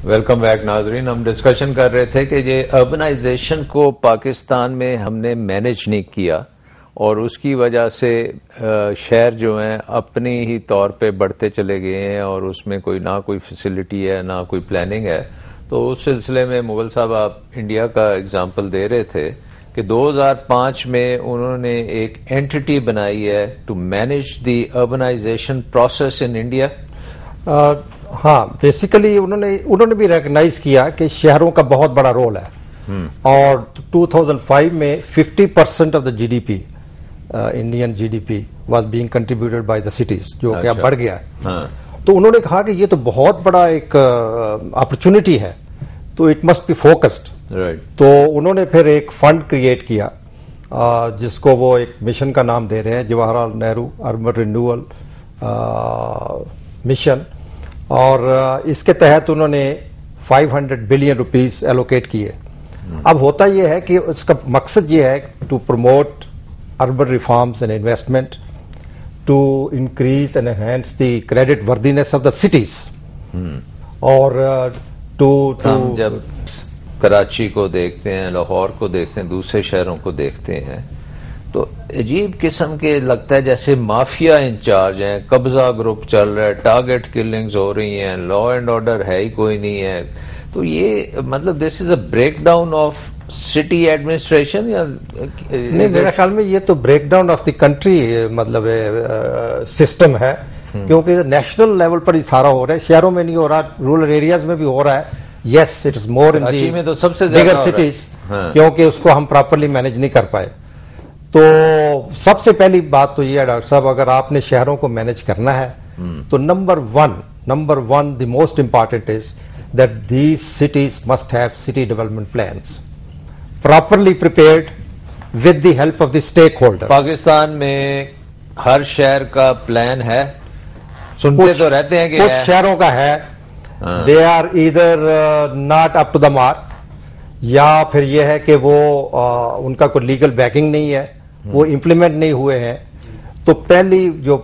Welcome back ناظرین. ہم discussion کر رہے تھے کہ یہ اربنائزیشن کو پاکستان میں ہم نے مینج نہیں کیا اور اس کی وجہ سے شہر جو ہیں اپنی ہی طور پہ بڑھتے چلے گئے ہیں اور اس میں نہ کوئی فیسلٹی ہے نہ کوئی پلاننگ ہے. تو اس سلسلے میں مغل صاحب آپ انڈیا کا اگزامپل دے رہے تھے کہ 2005 میں انہوں نے ایک اینٹی بنائی ہے to manage the urbanisation process in India. ہاں بیسیکلی انہوں نے بھی ریکگنائز کیا کہ شہروں کا بہت بڑا رول ہے اور 2005 میں 50% of the G D P Indian G D P was being contributed by the cities جو کہ اب بڑھ گیا ہے. تو انہوں نے کہا کہ یہ تو بہت بڑا ایک اپرچونٹی ہے تو اٹ مسٹ بی فوکسڈ. تو انہوں نے پھر ایک فنڈ کریٹ کیا جس کو وہ ایک مشن کا نام دے رہے ہیں Jawahar Lal Nehru urban renewal mission, اور اس کے تحت انہوں نے 500 بلین روپیز ایلوکیٹ کیے. اب ہوتا یہ ہے کہ اس کا مقصد یہ ہے to promote urban reforms and investment to increase and enhance the creditworthiness of the cities. اور ہم جب کراچی کو دیکھتے ہیں, لاہور کو دیکھتے ہیں, دوسرے شہروں کو دیکھتے ہیں تو عجیب قسم کے لگتا ہے جیسے مافیا انچارج ہیں, قبضہ گروپ چل رہا ہے, ٹارگٹ کلنگز ہو رہی ہیں, لا اینڈ آرڈر ہے ہی کوئی نہیں ہے. تو یہ مطلب this is a break down of city administration یا نہیں؟ میرے خیال میں یہ تو break down of the country مطلب سسٹم ہے, کیونکہ نیشنل لیول پر ہی سارا ہو رہا ہے, شہروں میں نہیں ہو رہا, رورل ایریاز میں بھی ہو رہا ہے. Yes it is more in the bigger cities کیونکہ اس کو ہم پراپرلی مینج نہیں کر پائے. تو سب سے پہلی بات تو یہ ہے ڈاکٹر صاحب, اگر آپ نے شہروں کو مینج کرنا ہے تو number one the most important is that these cities must have city development plans properly prepared with the help of the stake holder. Pakistan میں ہر شہر کا پلان ہے, سنتے تو رہتے ہیں کہ کچھ شہروں کا ہے, they are either not up to the mark, یا پھر یہ ہے کہ وہ ان کا کوئی لیگل بیکنگ نہیں ہے, وہ امپلیمنٹ نہیں ہوئے ہیں. تو پہلی جو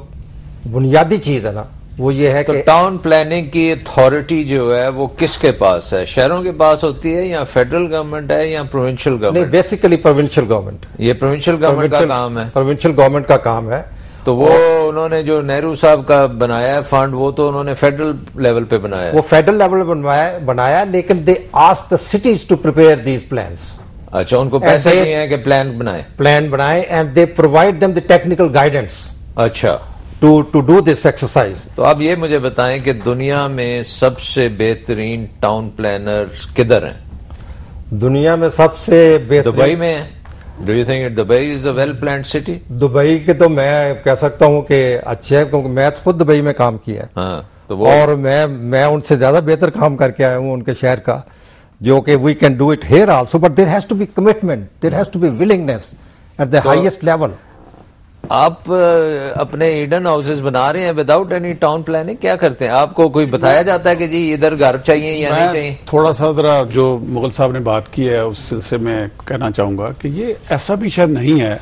بنیادی چیز ہے نا وہ یہ ہے کہ ٹاؤن پلاننگ کی اتھارٹی جو ہے وہ کس کے پاس ہے؟ شہروں کے پاس ہوتی ہے یا فیڈرل گورنمنٹ ہے یا پروونشل گورنمنٹ؟ نہیں, بیسیکلی پروونشل گورنمنٹ. یہ پروونشل گورنمنٹ کا کام ہے, پروونشل گورنمنٹ کا کام ہے. تو وہ انہوں نے جو نہرو صاحب کا بنایا ہے فنڈ, وہ تو انہوں نے فیڈرل لیول پہ بنایا ہے. وہ فیڈرل لیول پہ بنایا, لیکن they ask the cities to prepare these plans. اچھا, ان کو پیسے نہیں ہیں کہ پلان بنائے and they provide them the technical guidance. اچھا, ٹو ڈو دس ایکسرسائز. تو اب یہ مجھے بتائیں کہ دنیا میں سب سے بہترین ٹاؤن پلانرز کدھر ہیں؟ دنیا میں سب سے بہترین دبئی میں ہیں. Do you think Dubai is a well planned city? Dubai کے تو میں کہہ سکتا ہوں کہ اچھے ہیں, کیونکہ میں خود دبئی میں کام کیا ہے اور میں ان سے زیادہ بہتر کام کر کے آیا ہوں ان کے شہر کا, جو کہ we can do it here also, but there has to be commitment, there has to be willingness at the highest level. آپ اپنے ایڈن ہاؤسز بنا رہے ہیں وداؤٹ اینی ٹاؤن پلاننگ, کیا کرتے ہیں؟ آپ کو کوئی بتایا جاتا ہے کہ جی ادھر گھر چاہیے یا نہیں چاہیے؟ تھوڑا سا ذرا جو مغل صاحب نے بات کی ہے اس سلسلے میں کہنا چاہوں گا کہ یہ ایسا بھی شاید نہیں ہے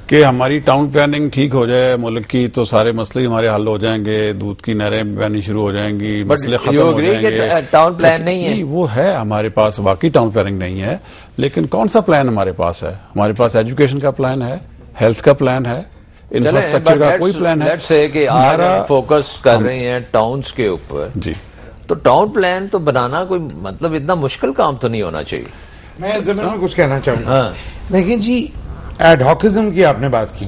کہ ہماری ٹاؤن پلاننگ ٹھیک ہو جائے ملک کی تو سارے مسئلے ہمارے حل ہو جائیں گے, دودھ کی نہریں بہنی شروع ہو جائیں گی, مسئلے ختم ہو جائیں گے. ٹاؤن پلان نہیں ہے, وہ ہے ہمارے پاس, واقعی ٹاؤن پلاننگ نہیں ہے, لیکن کون سا پلان ہمارے پاس ہے؟ ہمارے پاس ایجوکیشن کا پلان ہے, ہیلتھ کا پلان ہے, انفراسٹرکچر کا کوئی پلان ہے. لیٹس سے کہ آج ہم فوکس کر رہے ہیں ٹاؤنز کے اوپر, جی تو ٹاؤن پلان تو بنانا کوئی مطلب اتنا مشکل کام تو نہیں ہونا چاہیے. میں اس زمین میں کچھ کہنا چاہوں گا. دیکھیں جی, ایڈ ہاکزم کی آپ نے بات کی,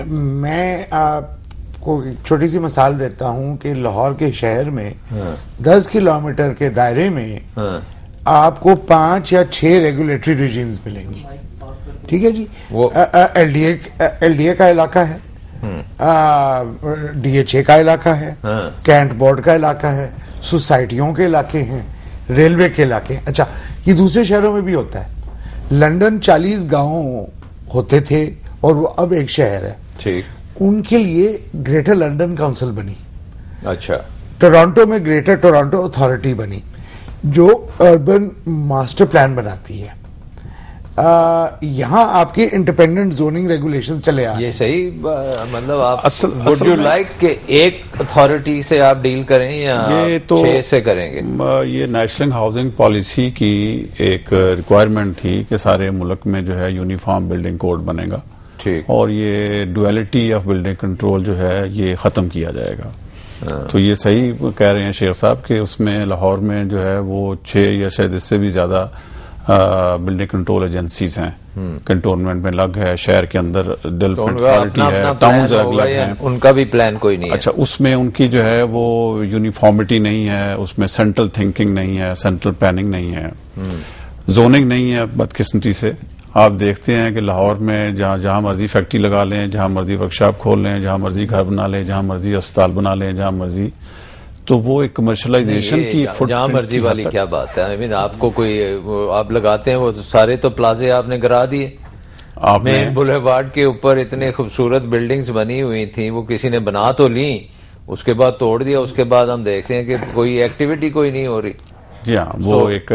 میں آپ کو ایک چھوٹی سی مثال دیتا ہوں کہ لاہور کے شہر میں 10 کلومیٹر کے دائرے میں آپ کو 5 یا 6 ریگولیٹری ریجیمز ملیں گی. ٹھیک ہے جی, ایل ڈی اے کا علاقہ ہے, ڈی ایچ اے کا علاقہ ہے, کینٹ بورڈ کا علاقہ ہے, سوسائٹیوں کے علاقے ہیں, ریلوے کے علاقے ہیں. اچھا, یہ دوسرے شہروں میں بھی ہوتا ہے. لندن 40 گاؤں ہوتے تھے اور وہ اب ایک شہر ہے. ٹھیک, ان کے لیے گریٹر لندن کاؤنسل بنی. اچھا, ٹورانٹو میں گریٹر ٹورانٹو اتھارٹی بنی جو اربن ماسٹر پلان بناتی ہے. یہاں آپ کے انڈیپینڈنٹ زوننگ ریگولیشن چلے آ یہ صحیح مطلب آپ وڈ یو لائک کہ ایک اتھارٹی سے آپ ڈیل کریں یا 6 سے کریں گے؟ یہ نیشنل ہاؤسنگ پالیسی کی ایک ریکوائرمنٹ تھی کہ سارے ملک میں جو ہے یونیفارم بلڈنگ کوڈ بنے گا، اور یہ ڈویلٹی آف بلڈنگ کنٹرول جو ہے یہ ختم کیا جائے گا. تو یہ صحیح کہہ رہے ہیں شیخ صاحب کہ اس میں لاہور میں جو ہے وہ 6 یا شاید اس سے بھی زیادہ بلڈنگ کنٹرول ایجنسیز ہیں کنٹونمنٹ میں الگ ہے، شہر کے اندر ڈیولپمنٹ اتھارٹی ہے، ٹاؤنز الگ ہیں، ان کا بھی پلان کوئی نہیں ہے. اچھا، اس میں ان کی جو ہے وہ یونیفارمٹی نہیں ہے، اس میں سینٹرل تھنکنگ نہیں ہے، سینٹرل پلاننگ نہیں ہے، زوننگ نہیں ہے. بدقسمتی سے آپ دیکھتے ہیں کہ لاہور میں جہاں مرضی فیکٹری لگا لیں، جہاں مرضی ورک شاپ کھول لیں، جہاں مرضی گھر بنا لیں، جہاں مرضی اسپتال بنا لیں، جہاں مرضی، تو وہ ایک کمرشلائزیشن کی جہاں مرضی والی کیا بات ہے؟ آپ کو کوئی آپ لگاتے ہیں وہ سارے تو پلازے آپ نے گرا دیے. مین بولیوارڈ کے اوپر اتنے خوبصورت بلڈنگز بنی ہوئی تھیں، وہ کسی نے بنا تو لیں، اس کے بعد توڑ دیا، اس کے بعد ہم دیکھ رہے ہیں کہ کوئی ایکٹیویٹی کوئی نہیں ہو رہی. جی ہاں، وہ ایک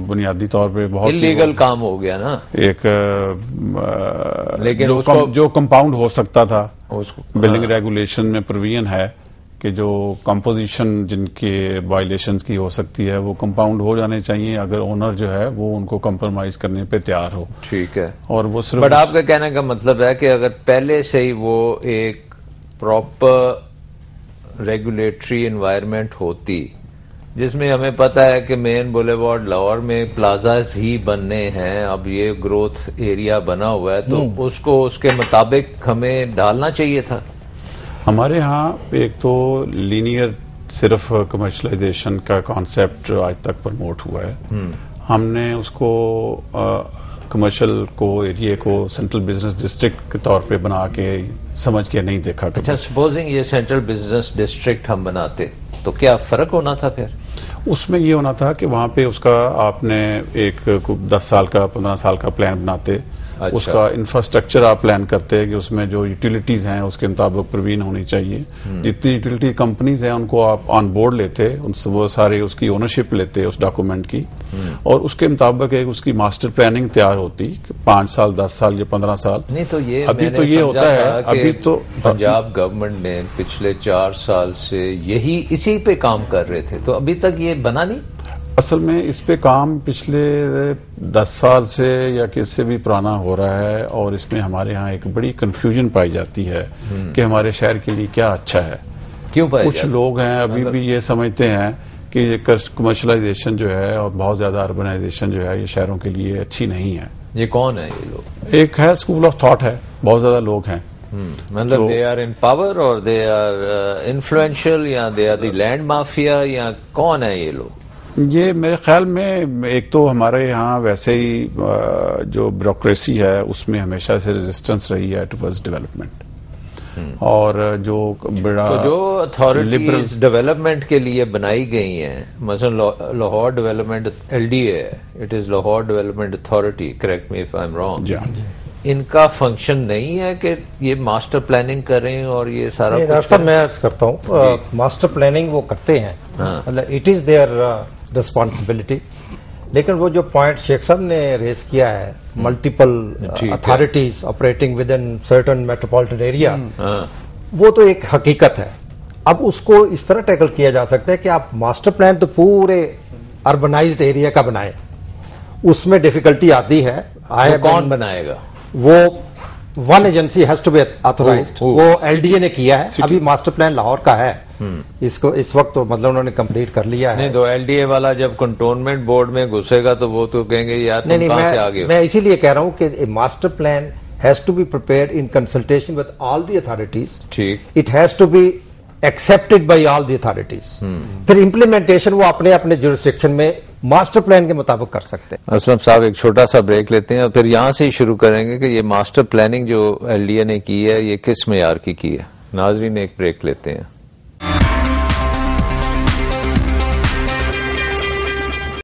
بنیادی طور پہ بہت انلیگل کام ہو گیا نا. ایک لیکن جو کمپاؤنڈ ہو سکتا تھا بلڈنگ ریگولیشن میں پروویژن ہے کہ جو کمپوزیشن جن کے وائلیشنز کی ہو سکتی ہے وہ کمپاؤنڈ ہو جانے چاہیے اگر اونر جو ہے وہ ان کو کمپرومائز کرنے پہ تیار ہو. ٹھیک ہے، اور وہ صرف بٹ آپ کا کہنے کا مطلب ہے کہ اگر پہلے سے ہی وہ ایک پراپر ریگولیٹری انوائرمنٹ ہوتی جس میں ہمیں پتا ہے کہ مین بولیوارڈ لاہور میں پلازاز ہی بننے ہیں، اب یہ گروتھ ایریا بنا ہوا ہے، تو اس کو اس کے مطابق ہمیں ڈالنا چاہیے تھا. ہمارے ہاں ایک تو لینئر صرف کمرشلائزیشن کا کانسیپٹ آج تک پروموٹ ہوا ہے. ہم نے اس کو کمرشل کو ایریے کو سینٹرل بزنس ڈسٹرکٹ کے طور پہ بنا کے سمجھ کے نہیں دیکھا. اچھا، سپوزنگ یہ سینٹرل بزنس ڈسٹرکٹ ہم بناتے تو کیا فرق ہونا تھا؟ پھر اس میں یہ ہونا تھا کہ وہاں پہ اس کا آپ نے ایک 10 سال کا 15 سال کا پلان بناتے. اچھا. اس کا انفراسٹرکچر آپ پلان کرتے کہ اس میں جو یوٹیلیٹیز ہیں اس کے مطابق پروین ہونی چاہیے. جتنی یوٹیلیٹی کمپنیز ہیں ان کو آپ آن بورڈ لیتے، ان سے وہ سارے اس کی اونرشپ لیتے اس ڈاکومنٹ کی، اور اس کے مطابق ایک اس کی ماسٹر پلاننگ تیار ہوتی کہ 5 سال 10 سال یا 15 سال. نہیں تو یہ ابھی تو یہ ہوتا ہے، ابھی تو پنجاب گورنمنٹ نے پچھلے 4 سال سے اسی پہ کام کر رہے تھے، تو ابھی تک یہ بنا نہیں. اصل میں اس پہ کام پچھلے 10 سال سے یا کس سے بھی پرانا ہو رہا ہے، اور اس میں ہمارے ہاں ایک بڑی کنفیوژن پائی جاتی ہے کہ ہمارے شہر کے لیے کیا اچھا ہے. کیوں پائی کچھ لوگ ہیں ابھی بھی یہ سمجھتے ہیں کہ یہ کمرشلائزیشن جو ہے اور بہت زیادہ اربنائزیشن جو ہے یہ شہروں کے لیے اچھی نہیں ہے. یہ کون ہے یہ لوگ؟ ایک ہے اسکول آف تھاٹ ہے، بہت زیادہ لوگ ہیں. مطلب دے آر ان پاور اور دے آر انفلوئنشل، یا they are the land mafia, یا کون ہے یہ لوگ؟ یہ میرے خیال میں ایک تو ہمارے یہاں ویسے ہی جو بیوروکریسی ہے اس میں ہمیشہ سے ریزسٹنس رہی ہے ٹوورڈز ڈیولپمنٹ، اور جو بڑا جو اتھارٹیز ڈیولپمنٹ کے لیے بنائی گئی ہیں، مثلا لاہور ڈیولپمنٹ LDA ہے، it is Lahore development authority, correct me if I am wrong. ان کا فنکشن نہیں ہے کہ یہ ماسٹر پلاننگ کریں اور یہ سارا کچھ؟ میں عرض کرتا ہوں، ماسٹر پلاننگ وہ کرتے ہیں، مطلب اٹ از دیئر ریسپانسبلٹی. لیکن وہ جو پوائنٹ شیخ صاحب نے ریز کیا ہے، multiple authorities operating with in certain metropolitan area, وہ تو ایک حقیقت ہے. اب اس کو اس طرح ٹیکل کیا جا سکتا ہے کہ آپ ماسٹر پلان تو پورے اربنائزڈ ایریا کا بنائیں، اس میں ڈیفیکلٹی آتی ہے. کون بنائے گا؟ وہ one agency has to be authorised, وہ LDA نے کیا ہے. ابھی ماسٹر پلان لاہور کا ہے، اس کو اس وقت تو مطلب انہوں نے کمپلیٹ کر لیا ہے. نہیں تو LDA والا جب کنٹونمنٹ بورڈ میں گھسے گا تو وہ تو کہیں گے یار تم کہاں سے آگے. میں اسی لیے کہہ رہا ہوں کہ master plan has to be prepared in consultation with all the authorities. ٹھیک، it has to be accepted by all the authorities. پھر امپلیمنٹیشن وہ اپنے اپنے جورسڈکشن میں ماسٹر پلان کے مطابق کر سکتے ہیں. اسلم صاحب ایک چھوٹا سا بریک لیتے ہیں اور پھر یہاں سے ہی شروع کریں گے کہ یہ ماسٹر پلاننگ جو LDA نے کی ہے یہ کس معیار کی ہے. ناظرین ایک بریک لیتے ہیں.